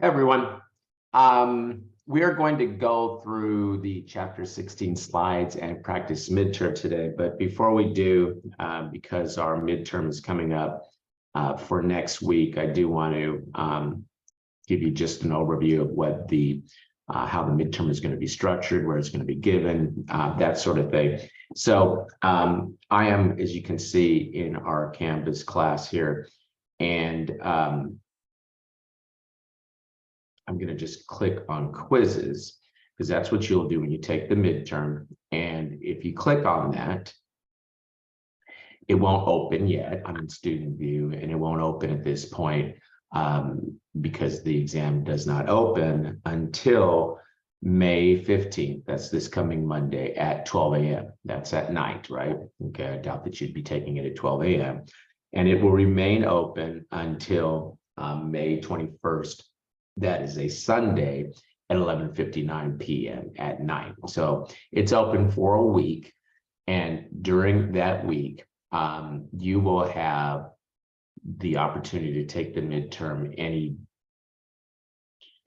Everyone, we are going to go through the chapter 16 slides and practice midterm today. But before we do, because our midterm is coming up for next week, I do want to give you just an overview of what how the midterm is going to be structured, where it's going to be given, that sort of thing. So I am, as you can see, in our Canvas class here, and I'm going to just click on quizzes, because that's what you'll do when you take the midterm. And if you click on that, it won't open yet. I'm in student view, and it won't open at this point because the exam does not open until May 15th. That's this coming Monday at 12 a.m. That's at night, right? Okay, I doubt that you'd be taking it at 12 a.m. And it will remain open until May 21st. That is a Sunday at 11:59 p.m. at night. So it's open for a week. And during that week, you will have the opportunity to take the midterm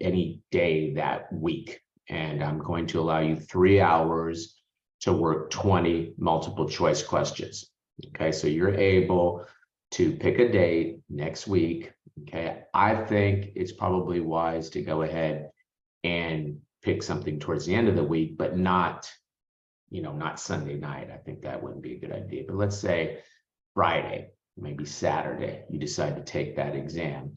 any day that week. And I'm going to allow you 3 hours to work 20 multiple choice questions. Okay, so you're able to pick a date next week. Okay, I think it's probably wise to go ahead and pick something towards the end of the week, but not Sunday night. I think that wouldn't be a good idea. But let's say Friday, maybe Saturday, you decide to take that exam.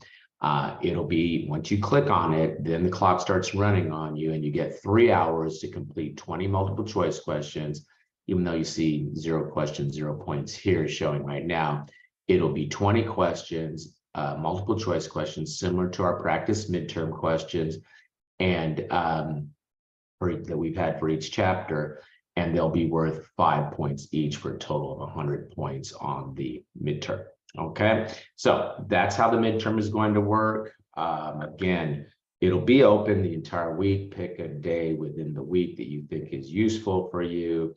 It'll be, once you click on it, then the clock starts running on you, and you get 3 hours to complete 20 multiple choice questions. Even though you see 0 questions, 0 points here showing right now, it'll be 20 questions. Multiple choice questions similar to our practice midterm questions and that we've had for each chapter, and they'll be worth 5 points each for a total of 100 points on the midterm. Okay, so that's how the midterm is going to work. Again, it'll be open the entire week. Pick a day within the week that you think is useful for you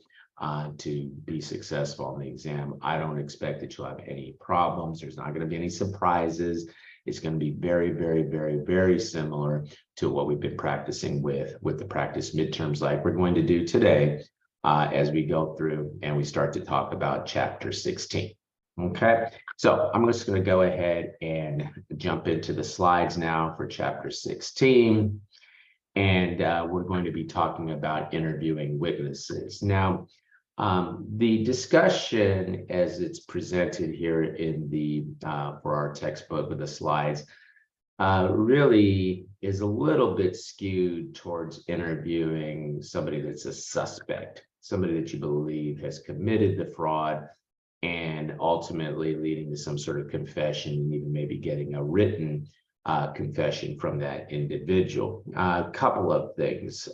to be successful on the exam. I don't expect that you'll have any problems. There's not going to be any surprises. It's going to be very, very, very, very similar to what we've been practicing with the practice midterms, like we're going to do today as we go through and we start to talk about chapter 16. Okay, so I'm just going to go ahead and jump into the slides now for chapter 16. And we're going to be talking about interviewing witnesses. Now, the discussion as it's presented here in the for our textbook with the slides really is a little bit skewed towards interviewing somebody that's a suspect, somebody that you believe has committed the fraud, and ultimately leading to some sort of confession, and even maybe getting a written confession from that individual. A couple of things.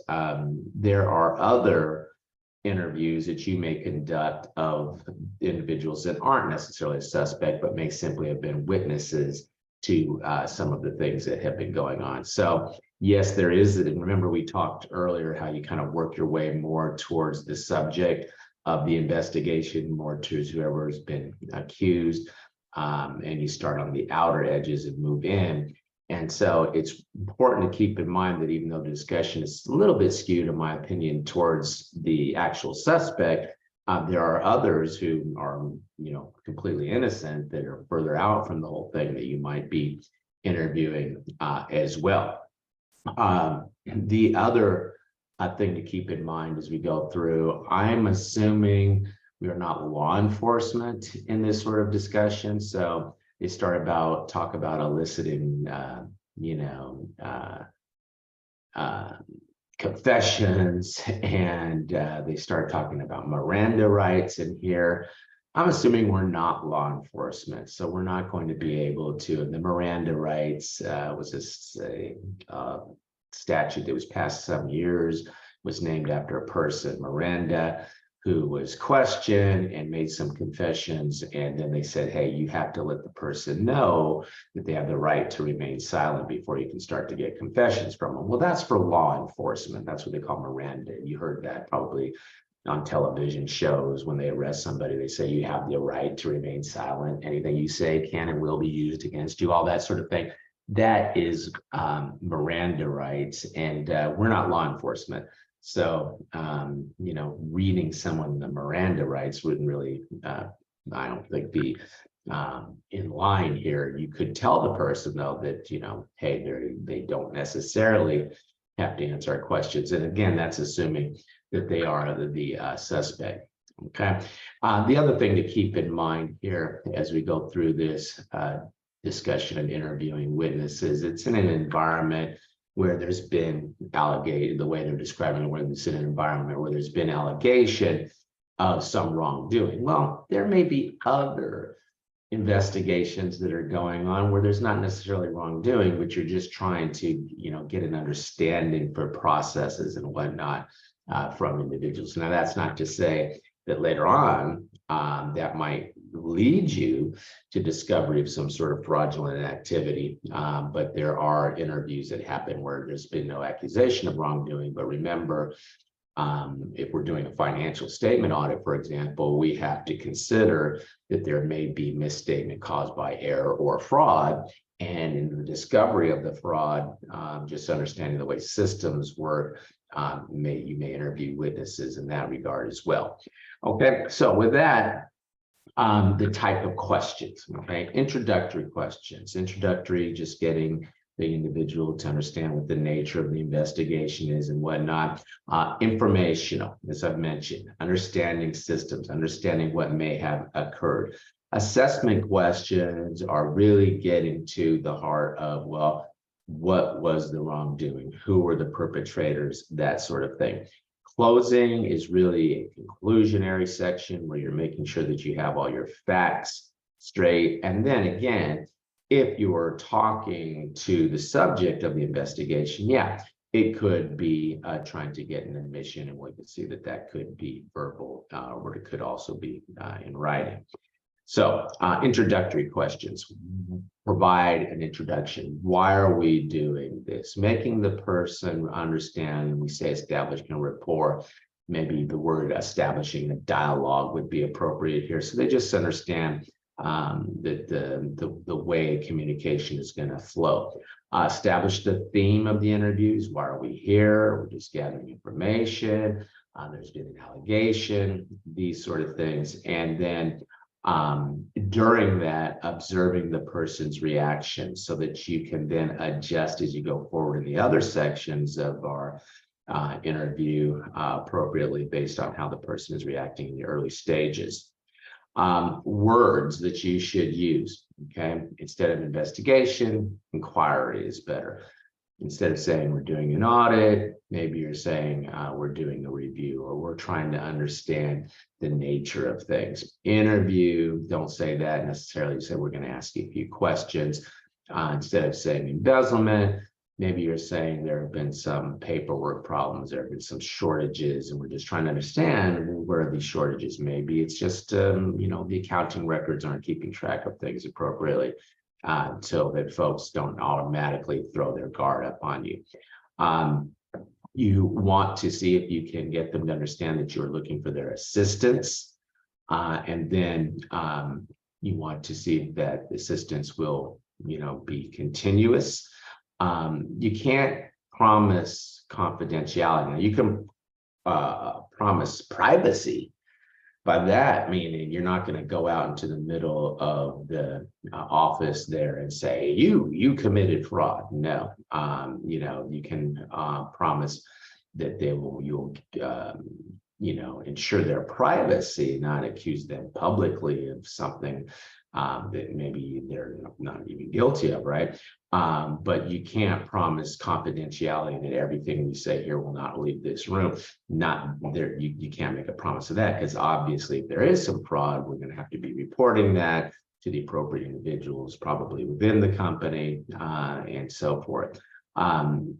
There are other interviews that you may conduct of individuals that aren't necessarily a suspect, but may simply have been witnesses to some of the things that have been going on. So yes, there is, and remember we talked earlier how you kind of work your way more towards the subject of the investigation, more towards whoever has been accused, and you start on the outer edges and move in. And so it's important to keep in mind that even though the discussion is a little bit skewed, in my opinion, towards the actual suspect, there are others who are, completely innocent that are further out from the whole thing that you might be interviewing as well. The other thing to keep in mind as we go through, I'm assuming we are not law enforcement in this sort of discussion, so they talk about eliciting, confessions, and they start talking about Miranda rights in here. I'm assuming we're not law enforcement, so we're not going to be able to. And the Miranda rights was a statute that was passed some years, was named after a person, Miranda, who was questioned and made some confessions, and then they said, hey, you have to let the person know that they have the right to remain silent before you can start to get confessions from them. Well, that's for law enforcement. That's what they call Miranda. You heard that probably on television shows when they arrest somebody. They say you have the right to remain silent. Anything you say can and will be used against you, all that sort of thing. that is Miranda rights, and we're not law enforcement. So, reading someone the Miranda rights wouldn't really, I don't think, be in line here. You could tell the person, though, that, hey, they don't necessarily have to answer our questions. And again, that's assuming that they are the suspect. Okay. The other thing to keep in mind here as we go through this discussion of interviewing witnesses, it's in an environment where there's been allegation, the way they're describing it, where it's in an environment where there's been allegation of some wrongdoing. Well, there may be other investigations that are going on where there's not necessarily wrongdoing, but you're just trying to, get an understanding for processes and whatnot from individuals. Now, that's not to say that later on that might lead you to discovery of some sort of fraudulent activity, but there are interviews that happen where there's been no accusation of wrongdoing. But remember, if we're doing a financial statement audit, for example, we have to consider that there may be misstatement caused by error or fraud. And in the discovery of the fraud, just understanding the way systems work, you may interview witnesses in that regard as well. Okay, so with that, the type of questions, okay, introductory questions. Introductory, just getting the individual to understand what the nature of the investigation is and whatnot. Informational, as I've mentioned, understanding systems, understanding what may have occurred. Assessment questions are really getting to the heart of, well, what was the wrongdoing? Who were the perpetrators? That sort of thing. Closing is really a conclusionary section where you're making sure that you have all your facts straight. And then again, if you are talking to the subject of the investigation, yeah, it could be trying to get an admission, and we can see that that could be verbal, or it could also be in writing. So introductory questions. Provide an introduction. Why are we doing this? Making the person understand, and we say establishing a rapport. Maybe the word establishing a dialogue would be appropriate here. So they just understand that the way communication is going to flow. Establish the theme of the interviews. Why are we here? We're just gathering information. There's been an allegation, these sort of things. And then during that, observing the person's reaction so that you can then adjust as you go forward in the other sections of our interview appropriately based on how the person is reacting in the early stages. Words that you should use, okay? Instead of investigation, inquiry is better. Instead of saying we're doing an audit, maybe you're saying we're doing a review, or we're trying to understand the nature of things. Interview, don't say that necessarily. Say we're going to ask you a few questions. Instead of saying embezzlement, maybe you're saying there have been some paperwork problems, there have been some shortages, and we're just trying to understand where these shortages may be. It's just, the accounting records aren't keeping track of things appropriately. So that folks don't automatically throw their guard up on you. You want to see if you can get them to understand that you're looking for their assistance. And then you want to see that the assistance will, be continuous. You can't promise confidentiality. Now, you can promise privacy. By that meaning, you're not going to go out into the middle of the office there and say you committed fraud. No, you can promise that you'll ensure their privacy, not accuse them publicly of something that maybe they're not even guilty of, right? But you can't promise confidentiality that everything we say here will not leave this room. Not there, you can't make a promise of that, because obviously if there is some fraud, we're going to have to be reporting that to the appropriate individuals, probably within the company, and so forth.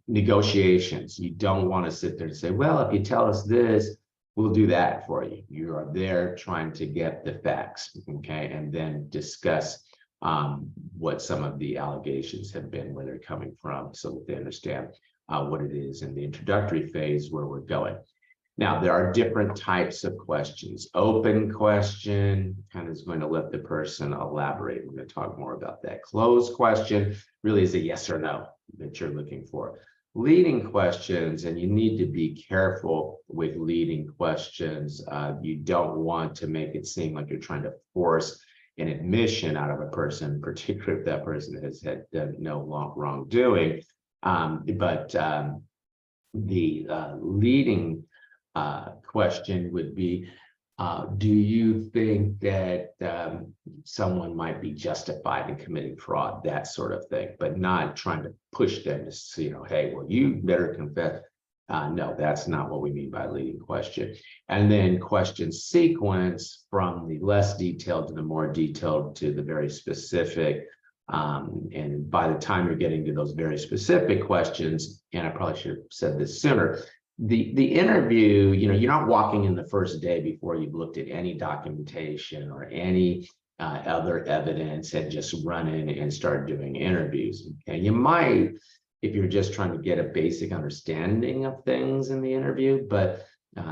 Negotiations. You don't want to sit there and say, well, if you tell us this, we'll do that for you. You are there trying to get the facts, okay, and then discuss what some of the allegations have been, where they're coming from, so that they understand what it is in the introductory phase where we're going. Now, there are different types of questions. Open question kind of is going to let the person elaborate. We're going to talk more about that. Closed question really is a yes or no that you're looking for. Leading questions, and you need to be careful with leading questions. You don't want to make it seem like you're trying to force an admission out of a person, particularly if that person has had no wrongdoing. The leading question would be, do you think that someone might be justified in committing fraud, that sort of thing, but not trying to push them to, hey, well, you better confess. No, that's not what we mean by leading question. And then question sequence, from the less detailed to the more detailed to the very specific. And by the time you're getting to those very specific questions, and I probably should have said this sooner, the interview, you're not walking in the first day before you've looked at any documentation or any other evidence and just run in and start doing interviews. And you might, if you're just trying to get a basic understanding of things in the interview, but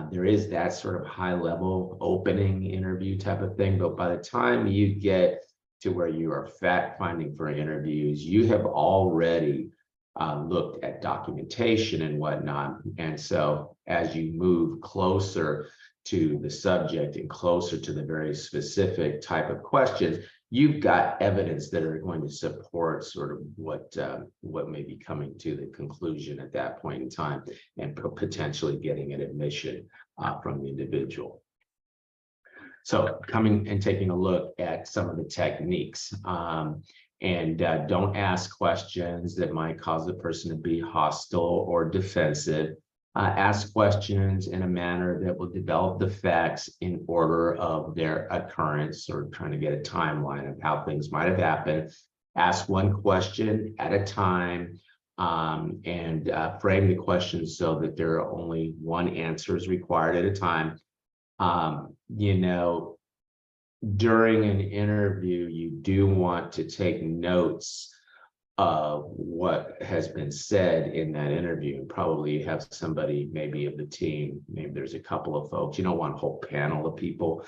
there is that sort of high level opening interview type of thing. But by the time you get to where you are fact finding for interviews, you have already looked at documentation and whatnot. And so as you move closer to the subject and closer to the very specific type of questions, you've got evidence that are going to support sort of what may be coming to the conclusion at that point in time, and potentially getting an admission from the individual. So coming and taking a look at some of the techniques. And don't ask questions that might cause the person to be hostile or defensive. Ask questions in a manner that will develop the facts in order of their occurrence, or trying to get a timeline of how things might have happened. Ask one question at a time, and frame the question so that there are only one answer is required at a time. During an interview, you do want to take notes of what has been said in that interview. Probably you have somebody maybe of the team, maybe there's a couple of folks. You don't want a whole panel of people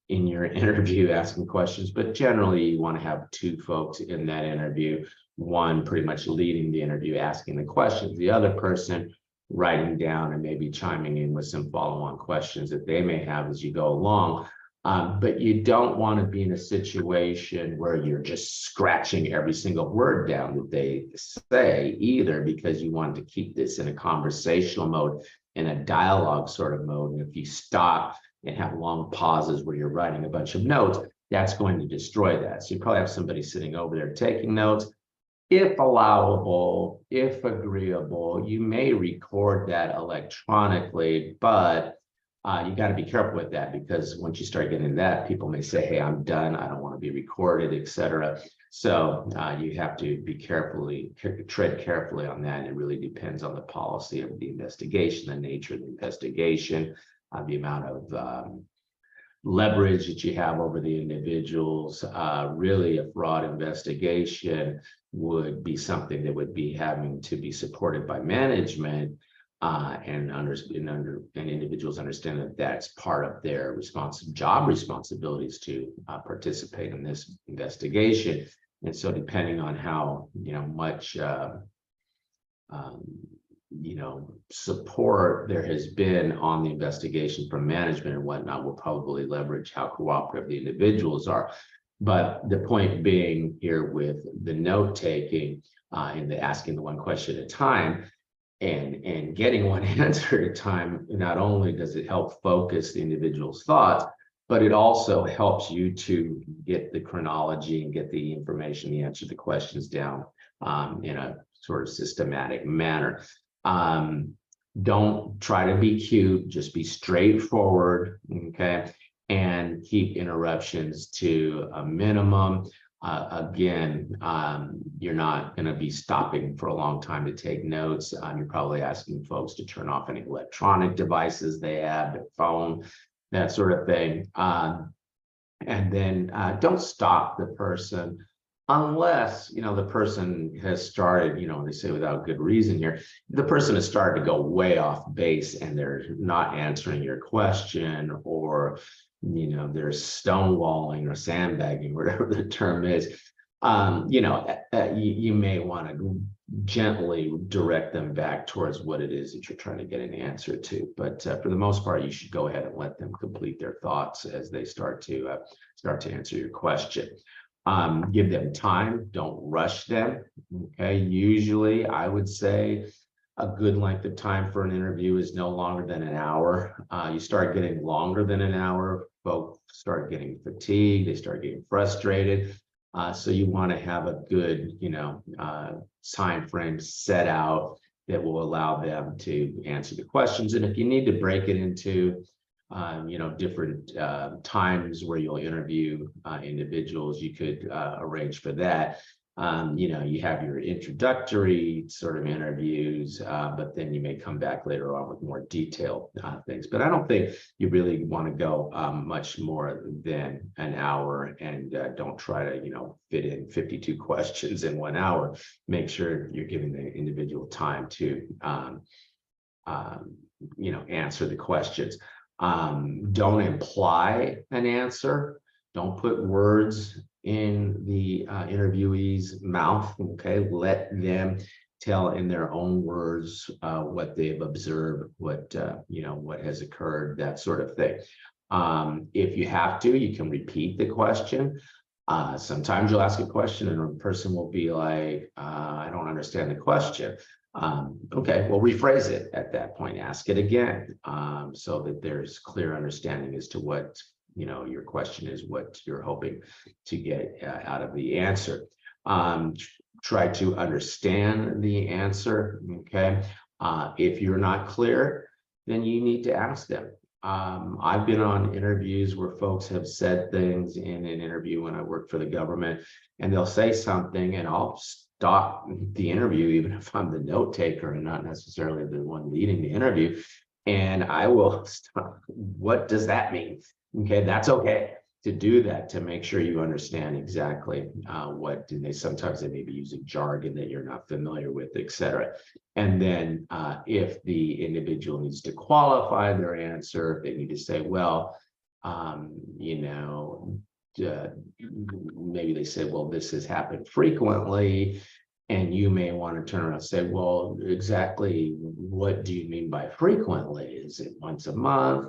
in your interview asking questions, but generally you want to have two folks in that interview, one pretty much leading the interview, asking the questions, the other person writing down and maybe chiming in with some follow-on questions that they may have as you go along. But you don't want to be in a situation where you're just scratching every single word down that they say either, because you want to keep this in a conversational mode, in a dialogue sort of mode. And if you stop and have long pauses where you're writing a bunch of notes, that's going to destroy that. So you probably have somebody sitting over there taking notes. If allowable, if agreeable, you may record that electronically, but you got to be careful with that, because once you start getting that, people may say, hey, I'm done, I don't want to be recorded, etc. So you have to be tread carefully on that. And it really depends on the policy of the investigation, the nature of the investigation, the amount of leverage that you have over the individuals. Really, a fraud investigation would be something that would be having to be supported by management. And individuals understand that that's part of their job responsibilities to participate in this investigation. And so, depending on how much support there has been on the investigation from management and whatnot, will probably leverage how cooperative the individuals are. But the point being here with the note taking and the asking the one question at a time, and getting one answer at a time, not only does it help focus the individual's thoughts, but it also helps you to get the chronology and get the information, the answer to the questions down in a sort of systematic manner. Don't try to be cute, just be straightforward, okay? And keep interruptions to a minimum. Again, you're not going to be stopping for a long time to take notes. You're probably asking folks to turn off any electronic devices they have, their phone, that sort of thing. And then don't stop the person unless, the person has started, they say without good reason here, the person has started to go way off base and they're not answering your question, or, they're stonewalling or sandbagging, whatever the term is. You may want to gently direct them back towards what it is that you're trying to get an answer to. But for the most part, you should go ahead and let them complete their thoughts as they start to answer your question. Give them time, don't rush them. Okay, usually I would say a good length of time for an interview is no longer than an hour. You start getting longer than an hour, folks start getting fatigued, they start getting frustrated. So you want to have a good, time frame set out that will allow them to answer the questions. And if you need to break it into different times where you'll interview individuals, you could arrange for that. You have your introductory sort of interviews, but then you may come back later on with more detailed things. But I don't think you really want to go much more than an hour, and don't try to, fit in 52 questions in 1 hour. Make sure you're giving the individual time to, answer the questions. Don't imply an answer. Don't put words in the interviewee's mouth. Okay, let them tell in their own words what they've observed, what has occurred, that sort of thing. If you have to, you can repeat the question. Sometimes you'll ask a question and a person will be like, I don't understand the question. Okay, well, rephrase it at that point, ask it again, so that there's clear understanding as to what, your question is, what you're hoping to get out of the answer. Try to understand the answer, okay? If you're not clear, then you need to ask them. I've been on interviews where folks have said things in an interview when I worked for the government, and they'll say something and I'll stop the interview, even if I'm the note taker and not necessarily the one leading the interview. And I will stop. What does that mean? Okay, that's okay to do that, to make sure you understand exactly what do they, sometimes they may be using jargon that you're not familiar with, etc. And then if the individual needs to qualify their answer, they need to say, well, maybe they say, well, this has happened frequently. And you may want to turn around and say, well, exactly what do you mean by frequently? Is it once a month?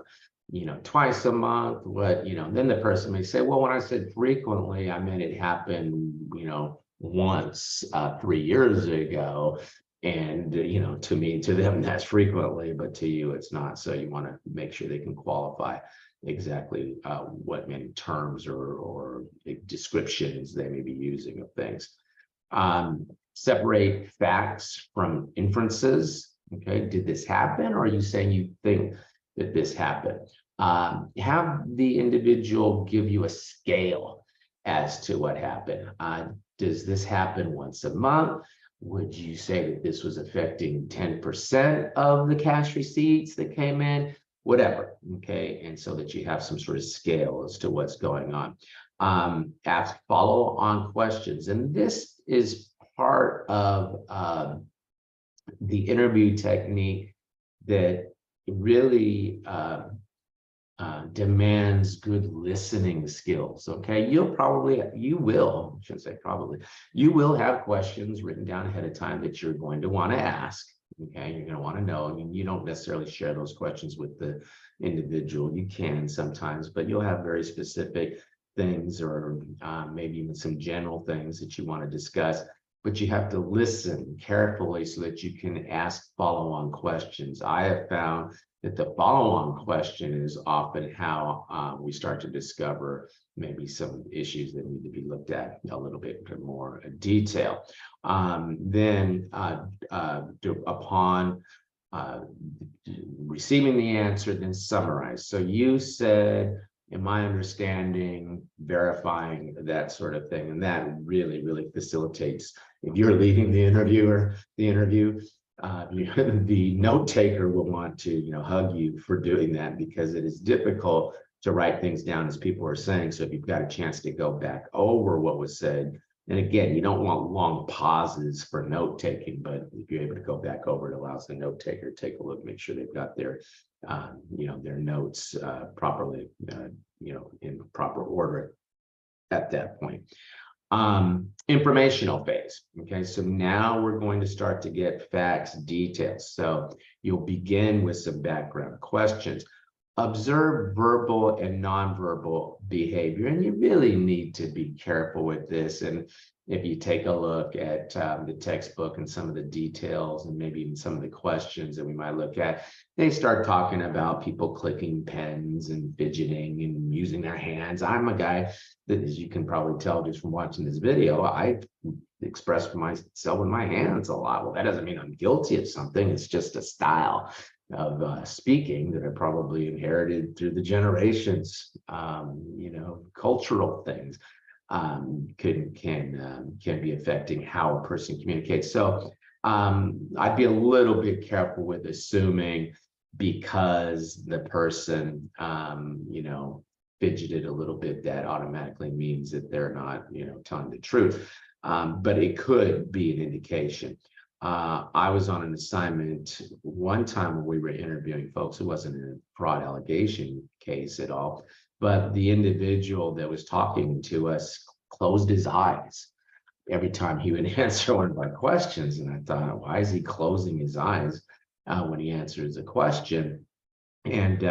Twice a month? What, then the person may say, well, when I said frequently, I meant it happened, once 3 years ago. And, to them, that's frequently, but to you, it's not. So you want to make sure they can qualify exactly what many terms or descriptions they may be using of things. Separate facts from inferences. Okay, did this happen? Or are you saying you think that this happened? Have the individual give you a scale as to what happened. Does this happen once a month? Would you say that this was affecting 10% of the cash receipts that came in? Whatever, okay, and so that you have some sort of scale as to what's going on. Ask follow-on questions, and this is part of the interview technique that really demands good listening skills. Okay, you will have questions written down ahead of time that you're going to want to ask. Okay, you're going to want to know. I mean, you don't necessarily share those questions with the individual. You can sometimes, but you'll have very specific things, or maybe even some general things that you want to discuss. But you have to listen carefully so that you can ask follow-on questions. I have found that the follow-on question is often how we start to discover maybe some issues that need to be looked at a little bit more detail. Then upon receiving the answer, then summarize. So you said, in my understanding, verifying that sort of thing, and that really, really facilitates. If you're leading the interview, the note taker will want to, hug you for doing that, because it is difficult to write things down as people are saying. So if you've got a chance to go back over what was said, And again, you don't want long pauses for note taking, but if you're able to go back over, it allows the note taker to take a look, make sure they've got their, their notes properly, in proper order at that point. Informational phase. Okay, so now we're going to start to get facts, details. So you'll begin with some background questions. Observe verbal and nonverbal behavior, and you really need to be careful with this. And if you take a look at the textbook and some of the details and maybe even some of the questions that we might look at, they start talking about people clicking pens and fidgeting and using their hands. I'm a guy that, as you can probably tell just from watching this video, I express myself with my hands a lot. Well, that doesn't mean I'm guilty of something. It's just a style of speaking that I probably inherited through the generations. Cultural things can be affecting how a person communicates. So I'd be a little bit careful with assuming because the person fidgeted a little bit, that automatically means that they're not telling the truth. But it could be an indication. I was on an assignment one time when we were interviewing folks. It wasn't a fraud allegation case at all, but the individual that was talking to us closed his eyes every time he would answer one of my questions. And I thought, why is he closing his eyes when he answers a question? And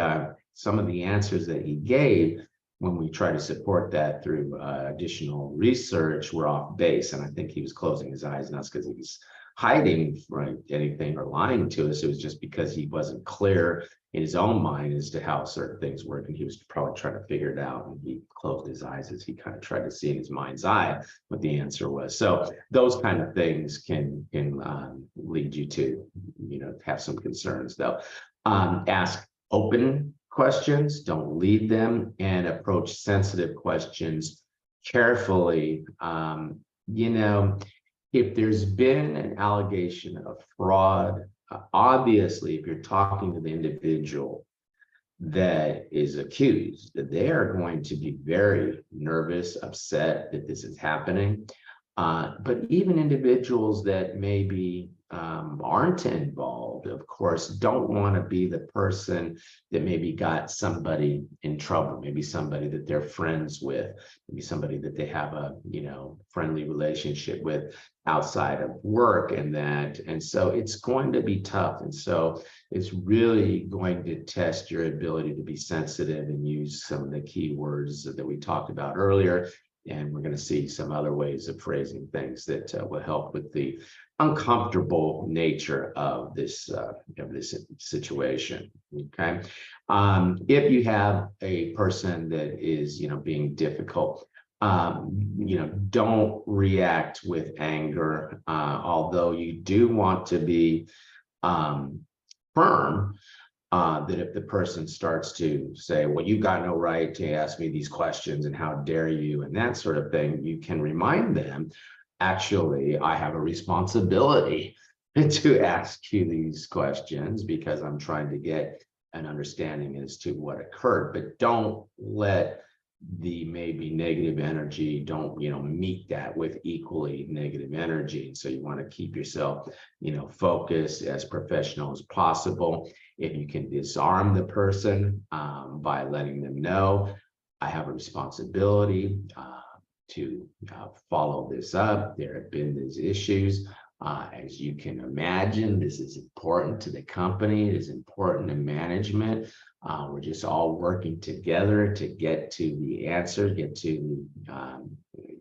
some of the answers that he gave, when we try to support that through additional research, were off base. And I think he was closing his eyes, not because he was hiding from anything or lying to us. It was just because he wasn't clear in his own mind as to how certain things work, and he was probably trying to figure it out, and he closed his eyes as he kind of tried to see in his mind's eye what the answer was. So those kind of things can lead you to have some concerns, though. Ask open questions, don't lead them, and approach sensitive questions carefully. If there's been an allegation of fraud, obviously, if you're talking to the individual that is accused, that they are going to be very nervous, upset that this is happening. But even individuals that maybe aren't involved, of course, don't want to be the person that maybe got somebody in trouble, maybe somebody that they're friends with, maybe somebody that they have a friendly relationship with outside of work, and so it's going to be tough. And so it's really going to test your ability to be sensitive and use some of the key words that we talked about earlier. And we're going to see some other ways of phrasing things that will help with the uncomfortable nature of this situation. Okay, if you have a person that is being difficult, don't react with anger. Although you do want to be firm. That if the person starts to say, well, you've got no right to ask me these questions and how dare you, and that sort of thing, you can remind them, actually, I have a responsibility to ask you these questions because I'm trying to get an understanding as to what occurred. But don't let the maybe negative energy, don't meet that with equally negative energy. And so you want to keep yourself focused, as professional as possible. If you can disarm the person by letting them know, I have a responsibility to follow this up. There have been these issues. As you can imagine, this is important to the company. It is important to management. We're just all working together to get to the answer, get to the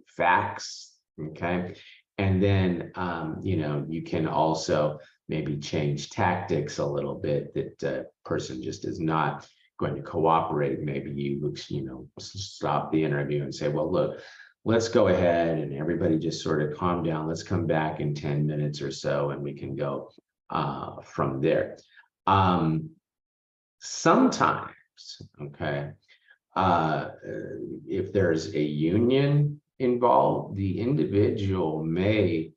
facts, okay? And then, you can also maybe change tactics a little bit, that the person just is not going to cooperate. Maybe you, stop the interview and say, well, look, let's go ahead and everybody just sort of calm down. Let's come back in 10 minutes or so and we can go from there. Sometimes, okay, if there's a union involved, the individual may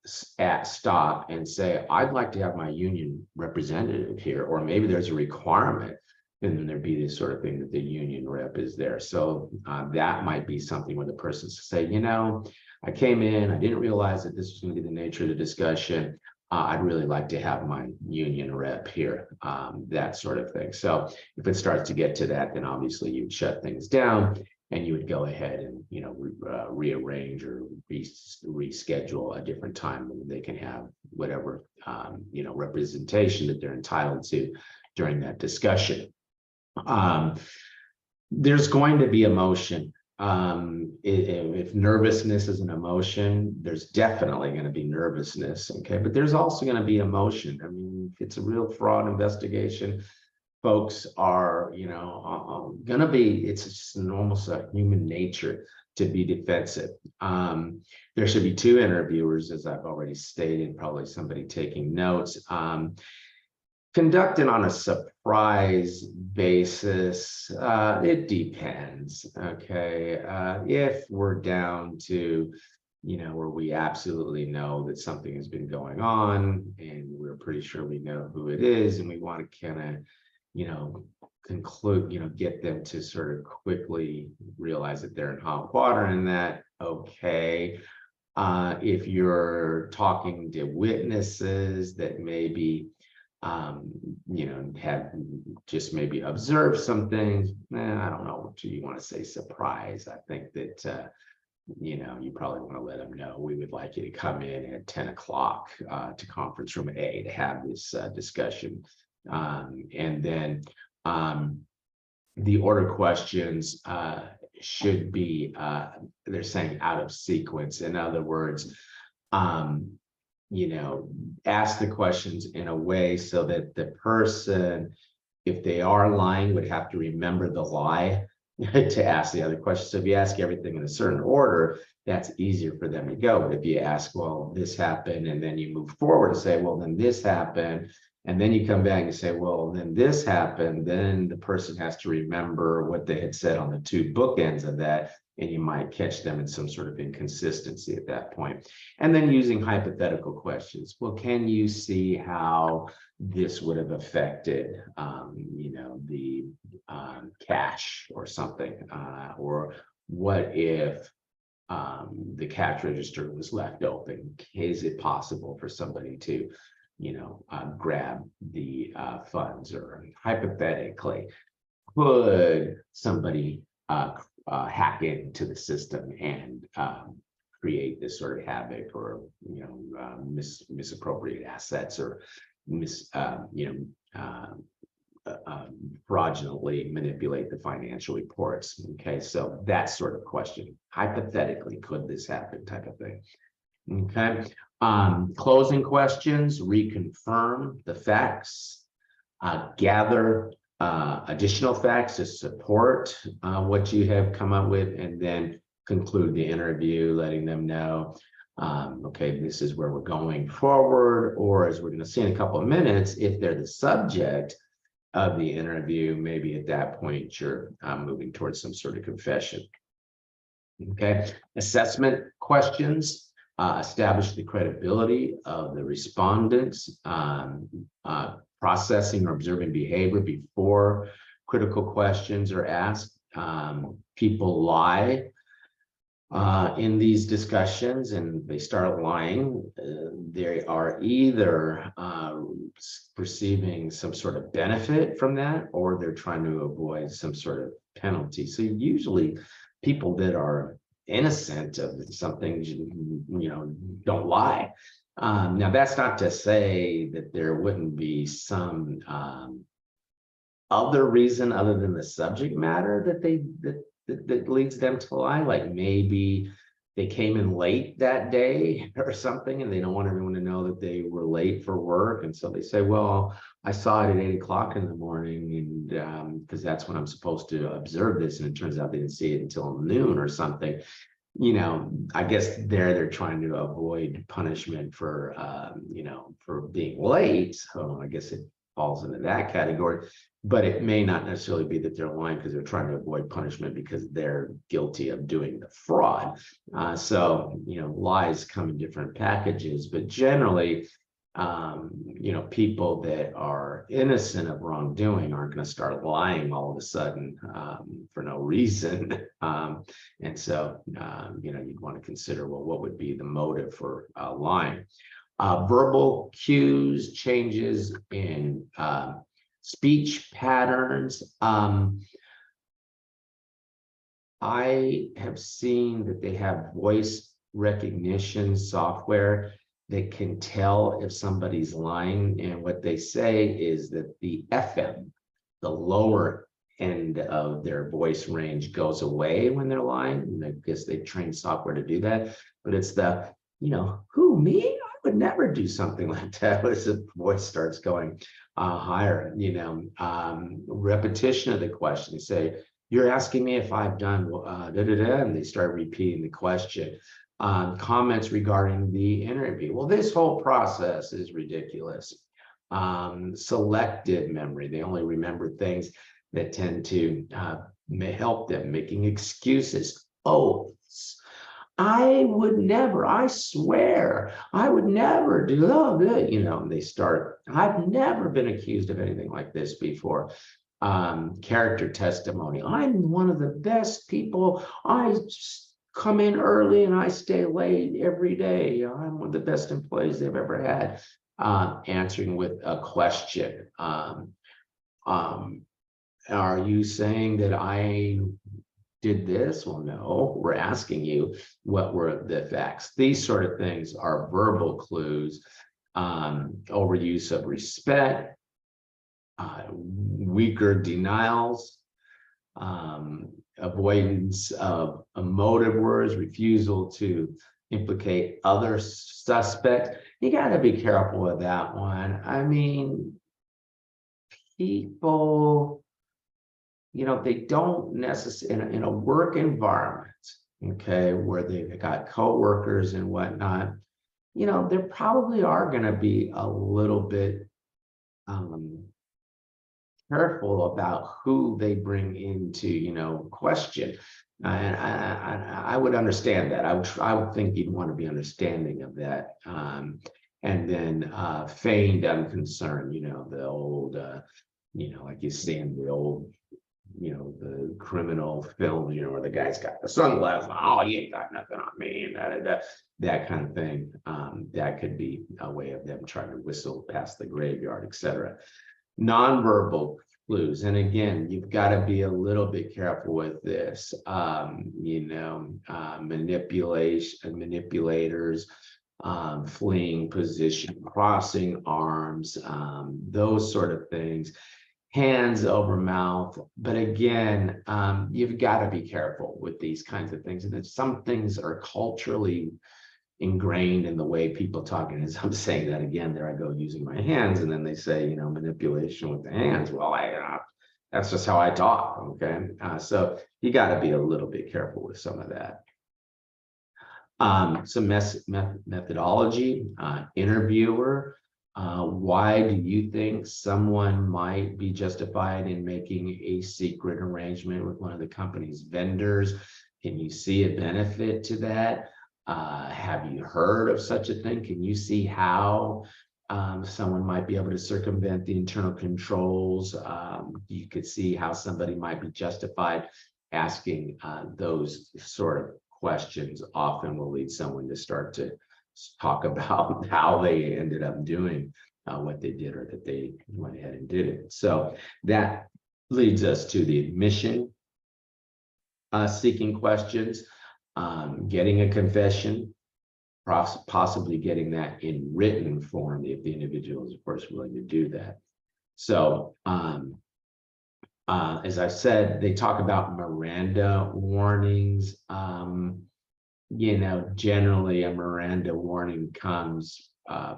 stop and say, I'd like to have my union representative here, or maybe there's a requirement And then there'd be this sort of thing that the union rep is there. So that might be something where the person say, you know, I came in, I didn't realize that this was going to be the nature of the discussion. I'd really like to have my union rep here, that sort of thing. So if it starts to get to that, then obviously you'd shut things down and you would go ahead and, you know, rearrange or reschedule a different time when they can have whatever, you know, representation that they're entitled to during that discussion. There's going to be emotion. If nervousness is an emotion, there's definitely going to be nervousness. Okay, but there's also going to be emotion. I mean, if it's a real fraud investigation, folks are, you know, going to be, it's just almost a human nature to be defensive. There should be two interviewers, as I've already stated, probably somebody taking notes. Conducted on a surprise basis, it depends. Okay, if we're down to, you know, where we absolutely know that something has been going on and we're pretty sure we know who it is, and we want to kind of, you know, conclude, you know, get them to sort of quickly realize that they're in hot water and that, okay. If you're talking to witnesses that maybe you know, have just maybe observed some things. I don't know what you want to say, surprise. I think that, you know, you probably want to let them know we would like you to come in at 10 o'clock to conference room A to have this discussion. And then the order questions should be, they're saying out of sequence. In other words, you know, ask the questions in a way so that the person, if they are lying, would have to remember the lie to ask the other questions. So if you ask everything in a certain order, that's easier for them to go. But if you ask, well, this happened, and then you move forward and say, well, then this happened, and then you come back and say, well, then this happened, then the person has to remember what they had said on the two bookends of that, and you might catch them in some sort of inconsistency at that point. And then using hypothetical questions. Well, can you see how this would have affected, you know, the cash or something? Or what if the cash register was left open? Is it possible for somebody to, you know, grab the funds? Or hypothetically, could somebody hack into the system and create this sort of havoc, or, you know, misappropriate assets, or you know, fraudulently manipulate the financial reports? Okay, so that sort of question, hypothetically, could this happen, type of thing. Okay, closing questions, reconfirm the facts, gather additional facts to support what you have come up with, and then conclude the interview, letting them know, okay, this is where we're going forward. Or, as we're going to see in a couple of minutes, if they're the subject of the interview, maybe at that point you're moving towards some sort of confession. Okay, assessment questions. Establish the credibility of the respondents, processing or observing behavior before critical questions are asked. People lie in these discussions, and they start lying. They are either perceiving some sort of benefit from that, or they're trying to avoid some sort of penalty. So usually people that are innocent of something, you know, don't lie. Now, that's not to say that there wouldn't be some other reason other than the subject matter that leads them to lie. Like maybe they came in late that day or something, and they don't want everyone to know that they were late for work. And so they say, well, I saw it at 8 o'clock in the morning, and because that's when I'm supposed to observe this. And it turns out they didn't see it until noon or something. You know, I guess they're trying to avoid punishment for, you know, for being late. So I guess it falls into that category. But it may not necessarily be that they're lying because they're trying to avoid punishment because they're guilty of doing the fraud. So, you know, lies come in different packages, but generally People that are innocent of wrongdoing aren't going to start lying all of a sudden for no reason. And so, you'd want to consider, well, what would be the motive for lying? Verbal cues, changes in speech patterns. I have seen that they have voice recognition software that can tell if somebody's lying, and what they say is that the FM, the lower end of their voice range, goes away when they're lying. And I guess they train software to do that, but it's the, who, me? I would never do something like that as the voice starts going higher. Repetition of the question. Say, you're asking me if I've done and they start repeating the question. Comments regarding the interview. Well, this whole process is ridiculous. Selective memory. They only remember things that tend to help them. Making excuses. Oaths. I would never, I swear, I would never do that. And they start, I've never been accused of anything like this before. Character testimony. I'm one of the best people. I come in early and I stay late every day. I'm one of the best employees they've ever had. Answering with a question. Are you saying that I did this? Well, no, we're asking you what were the facts. These sort of things are verbal clues. Overuse of respect, weaker denials, avoidance of emotive words, refusal to implicate other suspects. You got to be careful with that one. I mean, people, they don't necessarily, in a work environment, okay, where they've got coworkers and whatnot, there probably are going to be a little bit careful about who they bring into, question. And I would understand that. I would think you'd want to be understanding of that. And then feigned unconcern, the old, like you see in the old, the criminal film, where the guy's got the sunglasses, oh, you ain't got nothing on me, and that kind of thing. That could be a way of them trying to whistle past the graveyard, etc. Nonverbal clues. And again, you've got to be a little bit careful with this. Manipulators, fleeing position, crossing arms, those sort of things. Hands over mouth. But again, you've got to be careful with these kinds of things. And then some things are culturally ingrained in the way people talk. And as I'm saying that again, there I go using my hands, and then they say, manipulation with the hands. Well, that's just how I talk. Okay, so you got to be a little bit careful with some of that. Some methodology. Interviewer. Why do you think someone might be justified in making a secret arrangement with one of the company's vendors? Can you see a benefit to that? Have you heard of such a thing? Can you see how someone might be able to circumvent the internal controls? You could see how somebody might be justified asking those sort of questions. Often will lead someone to start to talk about how they ended up doing what they did, or that they went ahead and did it. So that leads us to the admission seeking questions. Getting a confession, possibly getting that in written form if the individual is, of course, willing to do that. So, as I said, they talk about Miranda warnings. Generally a Miranda warning comes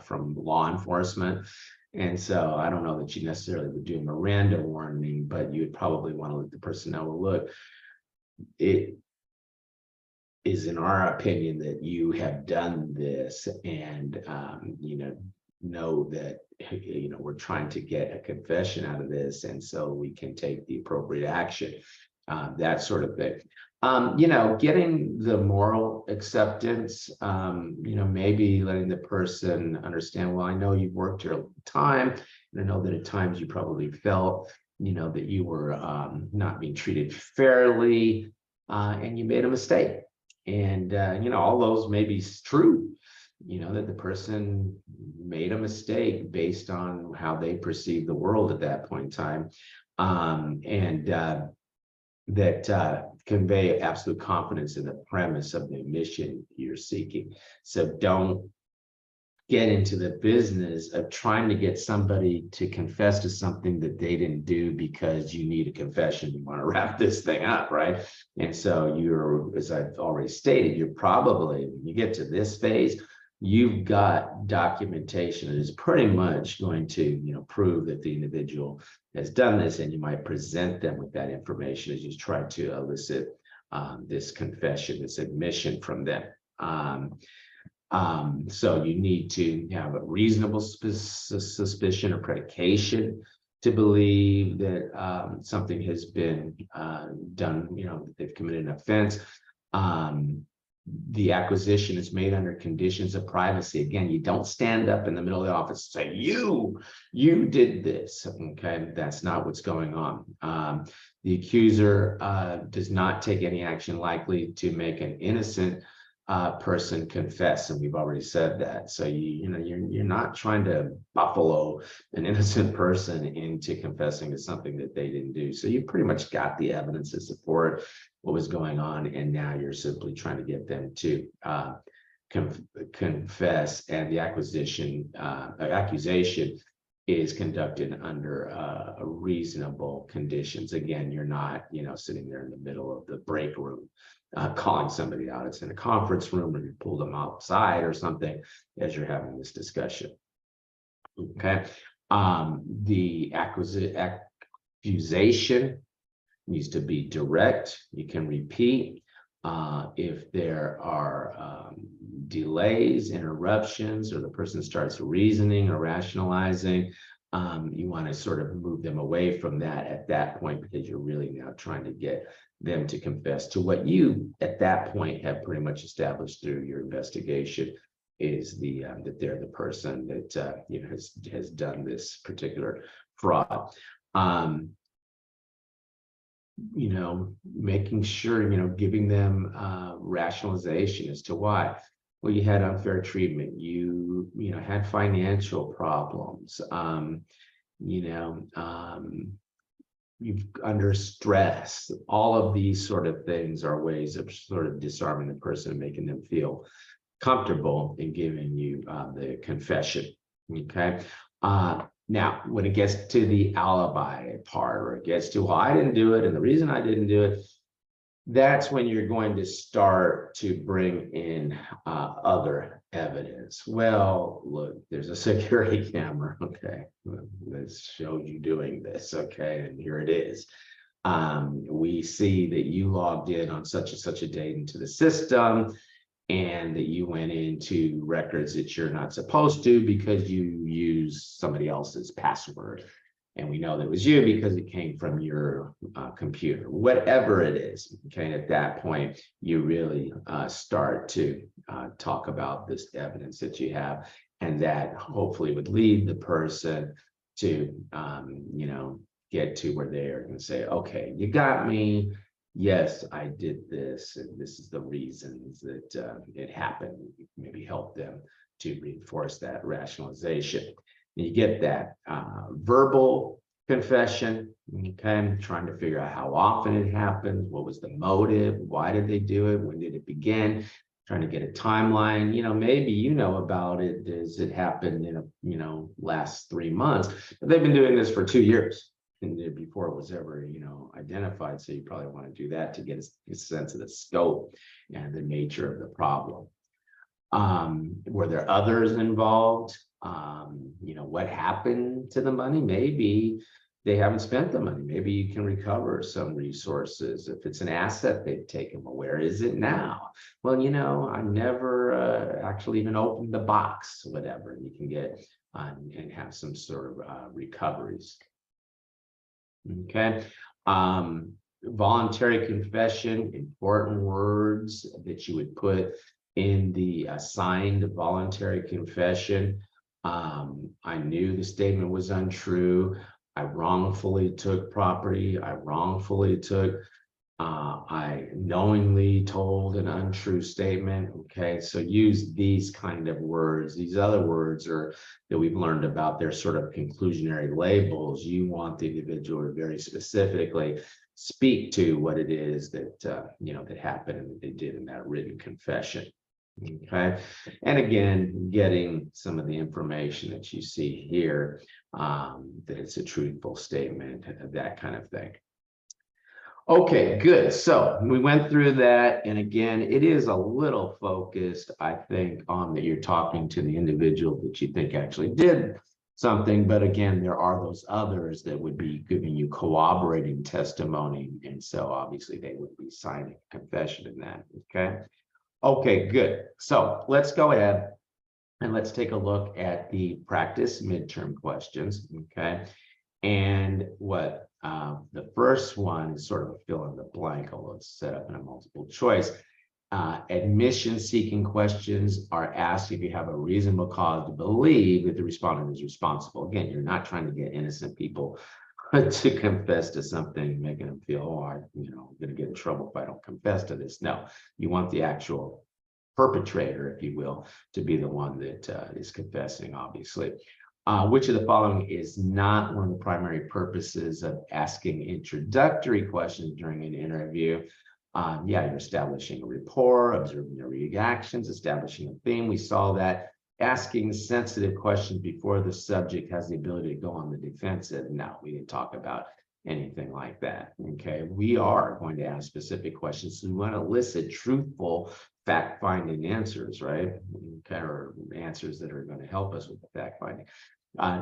from law enforcement. And so I don't know that you necessarily would do a Miranda warning, but you would probably want to let the person know, well, look, it is in our opinion that you have done this, and know that we're trying to get a confession out of this, and so we can take the appropriate action, that sort of thing. Getting the moral acceptance, maybe letting the person understand, well, I know you've worked here a long time, and I know that at times you probably felt, that you were not being treated fairly, and you made a mistake. And, all those may be true, that the person made a mistake based on how they perceive the world at that point in time. That convey absolute confidence in the premise of the mission you're seeking. So don't get into the business of trying to get somebody to confess to something that they didn't do because you need a confession. You want to wrap this thing up, right? And so you're, as I've already stated, you're probably, when you get to this phase, you've got documentation that is pretty much going to, prove that the individual has done this, and you might present them with that information as you try to elicit this confession, this admission from them. So you need to have a reasonable suspicion or predication to believe that something has been done, that they've committed an offense. The acquisition is made under conditions of privacy. Again, you don't stand up in the middle of the office and say, you did this. Okay, that's not what's going on. The accuser does not take any action likely to make an innocent person confess, and we've already said that. So you're not trying to buffalo an innocent person into confessing to something that they didn't do. So you pretty much got the evidence to support what was going on, and now you're simply trying to get them to confess. And the accusation is conducted under reasonable conditions. Again, you're not sitting there in the middle of the break room calling somebody out. It's in a conference room, or you pull them outside or something as you're having this discussion. Okay. The accusation needs to be direct. You can repeat. If there are delays, interruptions, or the person starts reasoning or rationalizing, you want to sort of move them away from that at that point, because you're really now trying to get them to confess to what you at that point have pretty much established through your investigation is that they're the person that has done this particular fraud. Making sure, giving them rationalization as to why. Well, you had unfair treatment, you had financial problems, you've under stress. All of these sort of things are ways of sort of disarming the person and making them feel comfortable in giving you the confession. Okay. Now, when it gets to the alibi part, or it gets to, well, I didn't do it, and the reason I didn't do it, that's when you're going to start to bring in other evidence. Well, look, there's a security camera, okay, that shows you doing this, okay, and here it is. We see that you logged in on such and such a date into the system, and that you went into records that you're not supposed to because you used somebody else's password. And we know that it was you because it came from your computer, whatever it is. Okay, and at that point, you really start to talk about this evidence that you have, and that hopefully would lead the person to, get to where they are going to say, okay, you got me. Yes, I did this, and this is the reasons that it happened. Maybe help them to reinforce that rationalization. You get that verbal confession, okay, trying to figure out how often it happened, what was the motive, why did they do it, when did it begin, trying to get a timeline. Maybe about it as it happened in last 3 months, but they've been doing this for 2 years. And before it was ever, identified. So you probably want to do that to get a sense of the scope and the nature of the problem. Were there others involved? What happened to the money? Maybe they haven't spent the money. Maybe you can recover some resources. If it's an asset they've taken, well, where is it now? Well, I never actually even opened the box, whatever. And you can get and have some sort of recoveries. Okay. voluntary confession, important words that you would put in the signed voluntary confession. I knew the statement was untrue. I wrongfully took property. I wrongfully took, I knowingly told an untrue statement. Okay, so use these kind of words. These other words are that we've learned about. They're sort of conclusionary labels. You want the individual to very specifically speak to what it is that that happened and that they did in that written confession. Okay, and again, getting some of the information that you see here, that it's a truthful statement, that kind of thing. Okay, good. So we went through that. And again, it is a little focused, I think, on that you're talking to the individual that you think actually did something. But again, there are those others that would be giving you corroborating testimony. And so obviously they would be signing a confession in that. Okay. Okay, good. So let's go ahead and let's take a look at the practice midterm questions. Okay. And what the first one is sort of a fill in the blank, although it's set up in a multiple choice. Admission seeking questions are asked if you have a reasonable cause to believe that the respondent is responsible. Again, you're not trying to get innocent people to confess to something, making them feel, oh, I'm going to get in trouble if I don't confess to this. No, you want the actual perpetrator, if you will, to be the one that is confessing, obviously. Which of the following is not one of the primary purposes of asking introductory questions during an interview? Yeah, you're establishing a rapport, observing their reactions, establishing a theme. We saw that. Asking sensitive questions before the subject has the ability to go on the defensive. No, we didn't talk about anything like that. Okay, we are going to ask specific questions. So we want to elicit truthful, fact-finding answers, right? Okay, or answers that are going to help us with the fact-finding.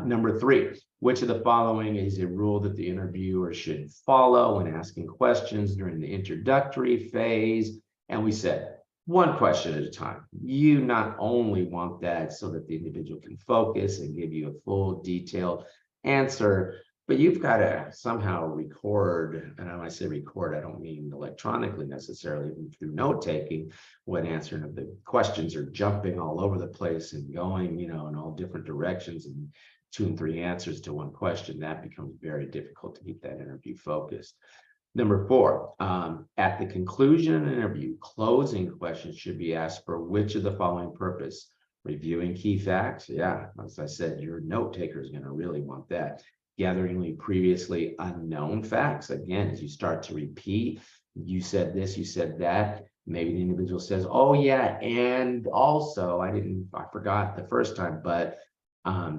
Number 3, which of the following is a rule that the interviewer should follow when asking questions during the introductory phase? And we said, one question at a time. You not only want that so that the individual can focus and give you a full detailed answer, but you've got to somehow record, and when I say record, I don't mean electronically necessarily, even through note-taking, when answering of the questions are jumping all over the place and going, in all different directions, and 2 and 3 answers to one question, that becomes very difficult to keep that interview focused. Number 4, at the conclusion of an interview, closing questions should be asked for which of the following purpose? Reviewing key facts. Yeah, as I said, your note taker is going to really want that. Gathering previously unknown facts. Again, as you start to repeat, you said this, you said that. Maybe the individual says, oh yeah, and also I forgot the first time, but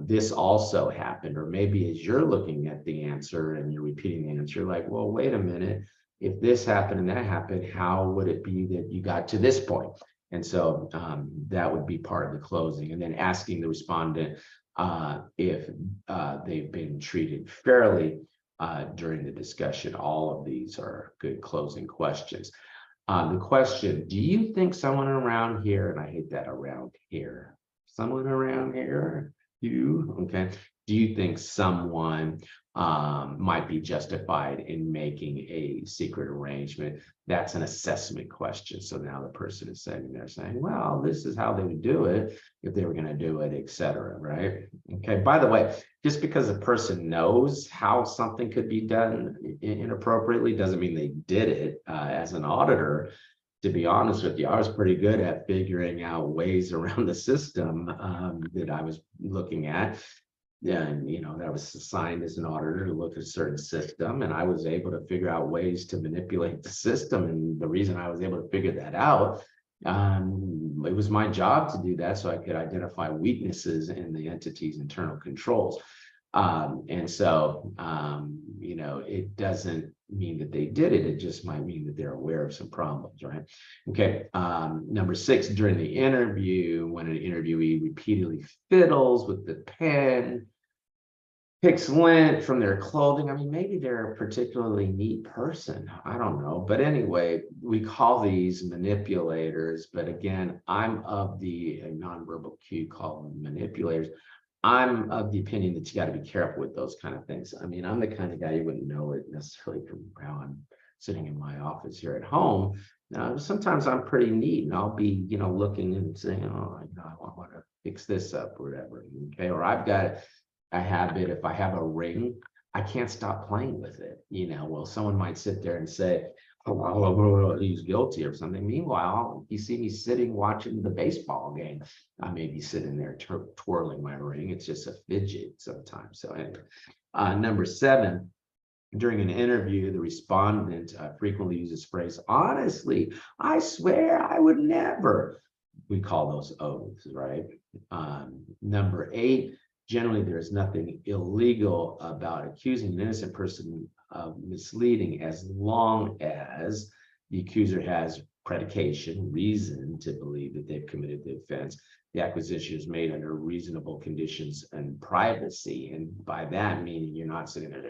this also happened. Or maybe as you're looking at the answer and you're repeating the answer, you're like, well, wait a minute, if this happened and that happened, how would it be that you got to this point? And so that would be part of the closing. And then asking the respondent if they've been treated fairly during the discussion. All of these are good closing questions. The question, do you think someone around here, and I hate that around here, someone around here, okay, do you think someone might be justified in making a secret arrangement? That's an assessment question. So now the person is sitting there saying, well, this is how they would do it if they were going to do it, etc. Right? Okay. By the way, just because a person knows how something could be done inappropriately doesn't mean they did it. As an auditor, to be honest with you, I was pretty good at figuring out ways around the system that I was looking at. And, that I was assigned as an auditor to look at a certain system, and I was able to figure out ways to manipulate the system. And the reason I was able to figure that out, it was my job to do that so I could identify weaknesses in the entity's internal controls. And so, it doesn't mean that they did it. It just might mean that they're aware of some problems, right? Okay. Number 6, during the interview, when an interviewee repeatedly fiddles with the pen, picks lint from their clothing. I mean, maybe they're a particularly neat person. I don't know. But anyway, we call these manipulators. But again, I'm of the nonverbal cue call them manipulators. I'm of the opinion that you got to be careful with those kind of things. I mean, I'm the kind of guy you wouldn't know it necessarily from how I'm sitting in my office here at home, sometimes I'm pretty neat and I'll be, looking and saying, oh, I want to fix this up or whatever. Okay. Or I've got a habit, if I have a ring, I can't stop playing with it. Well, someone might sit there and say, oh, he's guilty or something. Meanwhile, you see me sitting watching the baseball game. I may be sitting there twirling my ring. It's just a fidget sometimes. So anyway, number 7, during an interview, the respondent frequently uses phrase, honestly, I swear I would never. We call those oaths, right? Number 8, generally there's nothing illegal about accusing an innocent person of misleading as long as the accuser has predication, reason to believe that they've committed the offense. The acquisition is made under reasonable conditions and privacy. And by that meaning, you're not sitting there,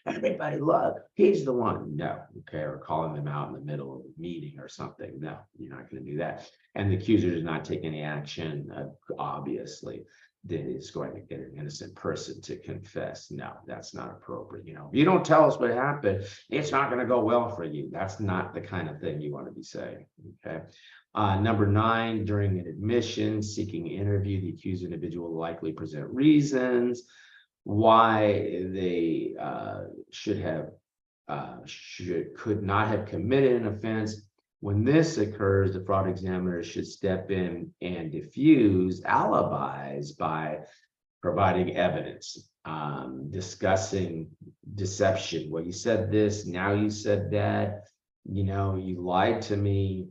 everybody look, he's the one. No, okay, or calling them out in the middle of a meeting or something. No, you're not going to do that. And the accuser does not take any action, obviously, that is going to get an innocent person to confess. No, that's not appropriate. If you don't tell us what happened, it's not going to go well for you. That's not the kind of thing you want to be saying. Okay. Number 9, during an admission seeking interview, the accused individual will likely present reasons why they could not have committed an offense. When this occurs, the fraud examiner should step in and diffuse alibis by providing evidence, discussing deception. Well, you said this, now you said that, you lied to me.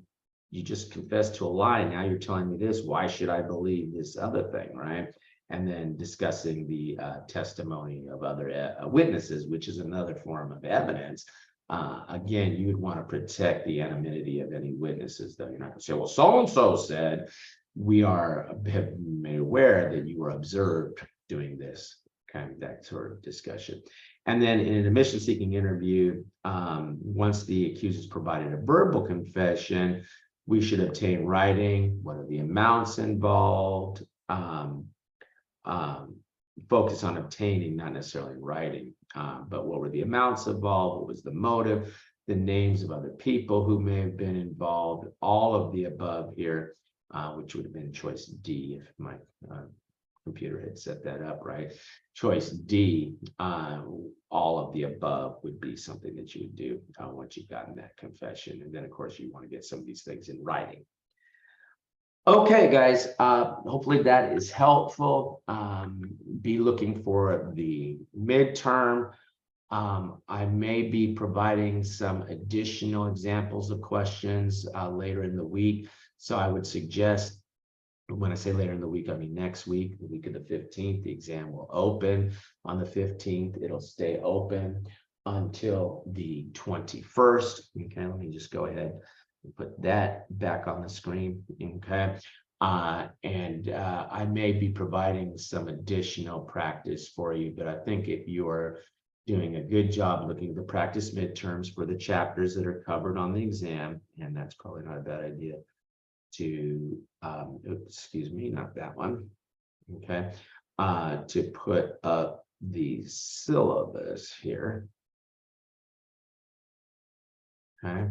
You just confessed to a lie. Now you're telling me this. Why should I believe this other thing, right? And then discussing the testimony of other witnesses, which is another form of evidence. Again, you would want to protect the anonymity of any witnesses, though. You're not going to say, well, so-and-so said. We are made aware that you were observed doing this, kind of that sort of discussion. And then in an admission-seeking interview, once the accused has provided a verbal confession, we should obtain writing. What are the amounts involved? Focus on obtaining, not necessarily writing, but what were the amounts involved? What was the motive? The names of other people who may have been involved, all of the above here, which would have been choice D if my computer had set that up, right? Choice D, all of the above would be something that you would do once you've gotten that confession. And then, of course, you want to get some of these things in writing. Okay, guys, hopefully that is helpful. Be looking for the midterm. I may be providing some additional examples of questions later in the week. So I would suggest, when I say later in the week, I mean next week, the week of the 15th. The exam will open on the 15th. It'll stay open until the 21st. Okay, let me just go ahead and put that back on the screen. Okay. I may be providing some additional practice for you, but I think if you are doing a good job looking at the practice midterms for the chapters that are covered on the exam, and that's probably not a bad idea to, excuse me, not that one. Okay. To put up the syllabus here. Okay.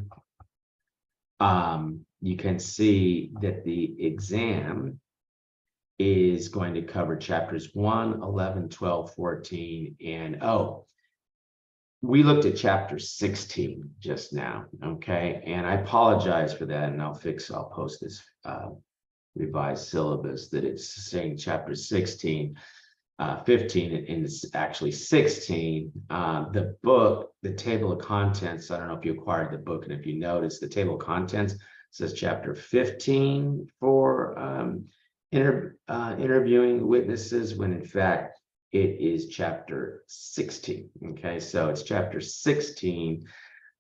You can see that the exam is going to cover chapters 1, 11, 12, 14, and we looked at chapter 16 just now, okay? And I apologize for that, and I'll post this revised syllabus that it's saying chapter 16, 15, and it's actually 16. The book, the table of contents, I don't know if you acquired the book, and if you notice, the table of contents says chapter 15 for interviewing witnesses, when in fact it is chapter 16. Okay, so it's chapter 16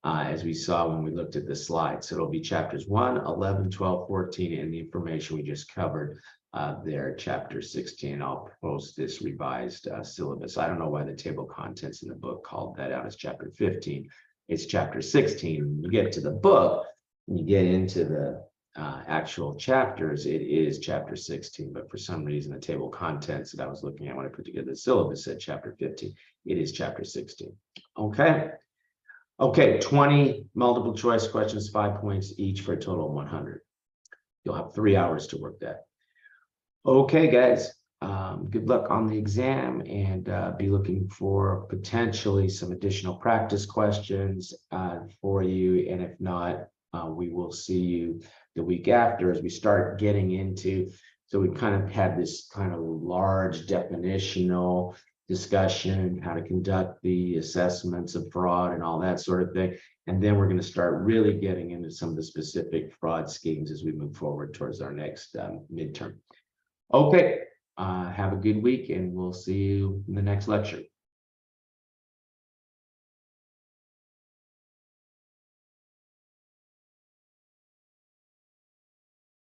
as we saw when we looked at the slide. So it'll be chapters 1, 11, 12, 14, and the information we just covered there, chapter 16. I'll post this revised syllabus. I don't know why the table of contents in the book called that out as chapter 15. It's chapter 16. When you get to the book, when you get into the actual chapters, it is chapter 16, but for some reason the table of contents that I was looking at when I put together the syllabus said chapter 15. It is chapter 16. Okay. Okay, 20 multiple choice questions, 5 points each for a total of 100. You'll have 3 hours to work that. Okay, guys, good luck on the exam, and be looking for potentially some additional practice questions for you. And if not, we will see you the week after as we start getting into. So we kind of had this kind of large definitional discussion, how to conduct the assessments of fraud and all that sort of thing. And then we're going to start really getting into some of the specific fraud schemes as we move forward towards our next midterm. Okay, have a good week, and we'll see you in the next lecture.